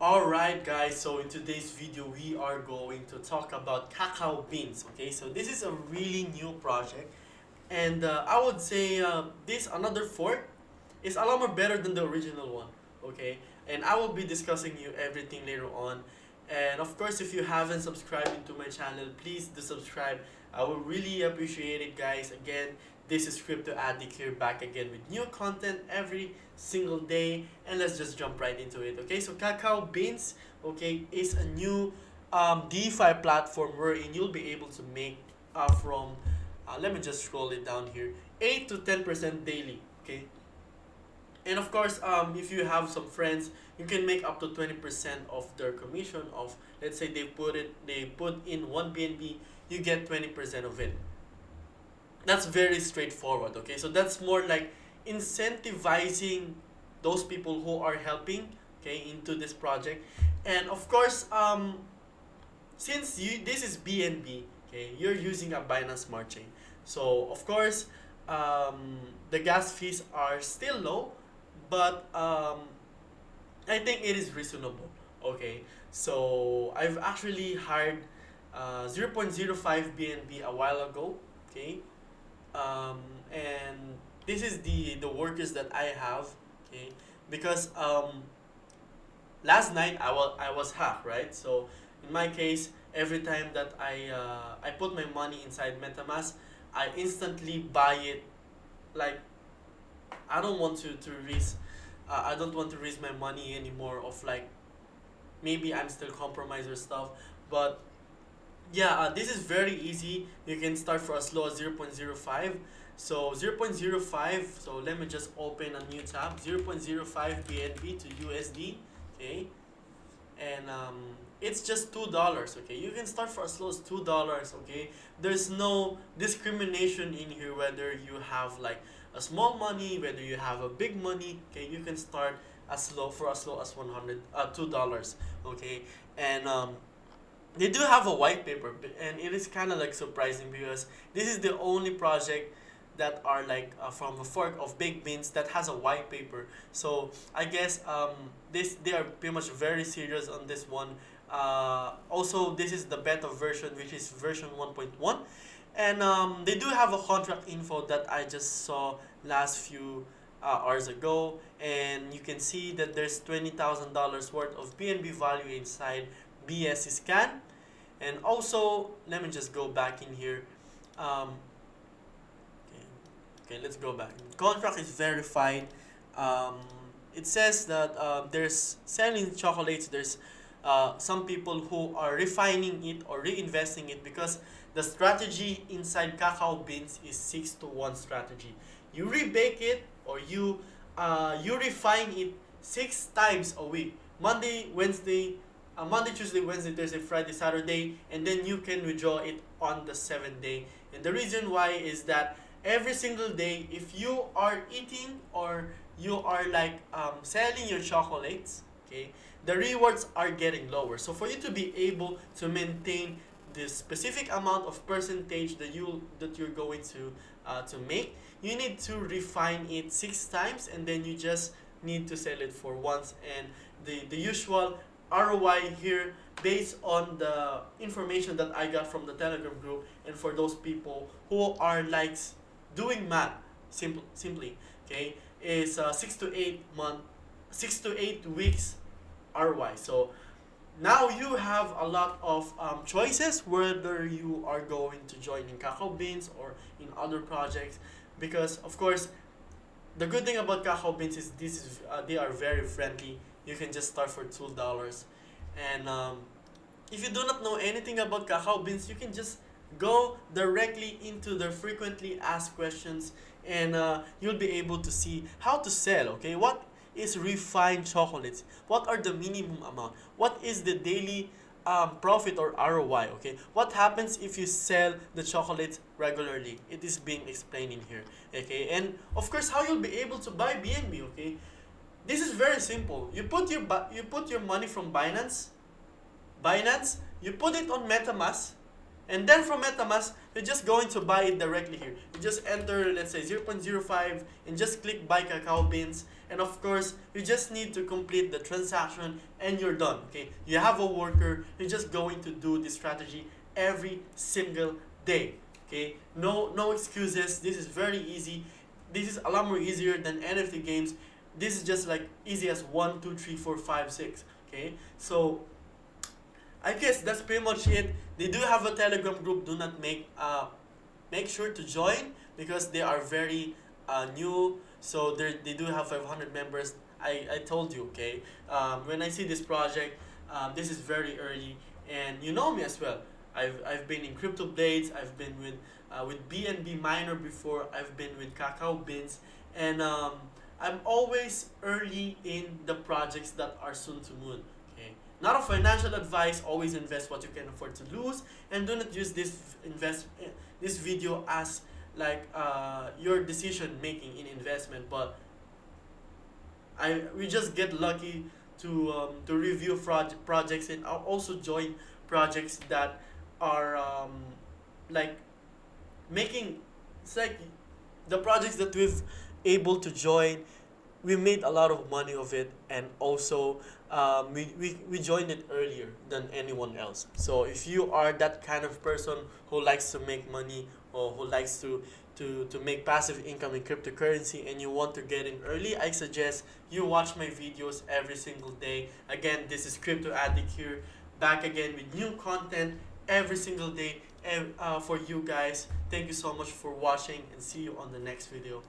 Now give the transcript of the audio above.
Alright guys, so in today's video we are going to talk about Cacao Beans. Okay, so this is a really new project, and I would say this another fork is a lot more better than the original one. Okay, and I will be discussing you everything later on. And of course, if you haven't subscribed into my channel, please do subscribe. I will really appreciate it, guys. Again, this is Crypto Addict here, back again with new content every single day, and let's just jump right into it. Okay, so Cacao Beans, okay, is a new DeFi platform wherein you'll be able to make from let me just scroll it down here, 8 to 10% daily. Okay, and of course, if you have some friends, you can make up to 20% of their commission of, let's say they put in 1 BNB, you get 20% of it. That's very straightforward. Okay, so that's more like incentivizing those people who are helping, okay, into this project. And of course, since this is BNB, okay, you're using a Binance Smart Chain, so of course, the gas fees are still low, but I think it is reasonable. Okay, so I've actually hired 0.05 BNB a while ago. Okay, and this is the workers that I have. Okay, because last night I was hacked, right? So in my case, every time that I put my money inside MetaMask, I instantly buy it. Like, I don't want to risk. I don't want to risk my money anymore. Of like, maybe I'm still compromised or stuff. But yeah, this is very easy. You can start for as low as 0.05. So 0.05. So let me just open a new tab. 0.05 BNB to USD. Okay, and it's just $2. Okay, you can start for as low as $2. Okay, there's no discrimination in here whether you have like a small money, whether you have a big money. Okay, you can start as low as $2. Okay, and they do have a white paper, and it is kind of like surprising because this is the only project that are like from a fork of Big Beans that has a white paper. So I guess they are pretty much very serious on this one. Also, this is the beta version, which is version 1.1, and they do have a contract info that I just saw last few hours ago, and you can see that there's $20,000 worth of BNB value inside BSC scan. And also, let me just go back in here. Okay, let's go back. Contract is verified. It says that there's selling chocolates. There's some people who are refining it or reinvesting it, because the strategy inside Cacao Beans is 6-to-1 strategy. You rebake it, or you refine it 6 times a week. Monday, Tuesday, Wednesday, Thursday, Friday, Saturday, and then you can withdraw it on the 7th day. And the reason why is that every single day, if you are eating or you are like selling your chocolates, okay, the rewards are getting lower. So for you to be able to maintain the specific amount of percentage that you're going to make, you need to refine it 6 times, and then you just need to sell it for once. And the usual ROI here, based on the information that I got from the Telegram group, and for those people who are like doing math simply, okay, is 6 to 8 weeks ROI. So now you have a lot of choices whether you are going to join in Cacao Beans or in other projects, because of course the good thing about Cacao Beans is they are very friendly. You can just start for $2. And if you do not know anything about Cacao Beans, you can just go directly into the frequently asked questions, and you'll be able to see how to sell. Okay, what is refined chocolates? What are the minimum amount? What is the daily profit or ROI? Okay, what happens if you sell the chocolates regularly? It is being explained in here. Okay, and of course, how you'll be able to buy BNB. Okay, this is very simple. You put your money from Binance. You put it on MetaMask, and then from MetaMask, you're just going to buy it directly here. You just enter, let's say 0.05, and just click buy Cacao Beans, And of course, you just need to complete the transaction and you're done. Okay, you have a worker, you're just going to do this strategy every single day. Okay, no excuses. This is very easy. This is a lot more easier than NFT games. This is just like easy as 1 2 3 4 5 6. Okay, so I guess that's pretty much it. They do have a Telegram group. Do not make sure to join because they are very new. So they do have 500 members. I told you, okay. When I see this project, this is very early, and you know me as well. I've been in Crypto Blades. I've been with BNB Miner before. I've been with Cacao Beans, and I'm always early in the projects that are soon to moon. Okay, not a financial advice. Always invest what you can afford to lose, and do not use this video as like your decision making in investment. But we just get lucky to review projects and also join projects that are like making, it's like the projects that we've able to join, we made a lot of money of it, and also we joined it earlier than anyone else. So if you are that kind of person who likes to make money, or who likes to make passive income in cryptocurrency, and you want to get in early, I suggest you watch my videos every single day. Again, this is Crypto Addict here, back again with new content every single day, and for you guys. Thank you so much for watching, and see you on the next video.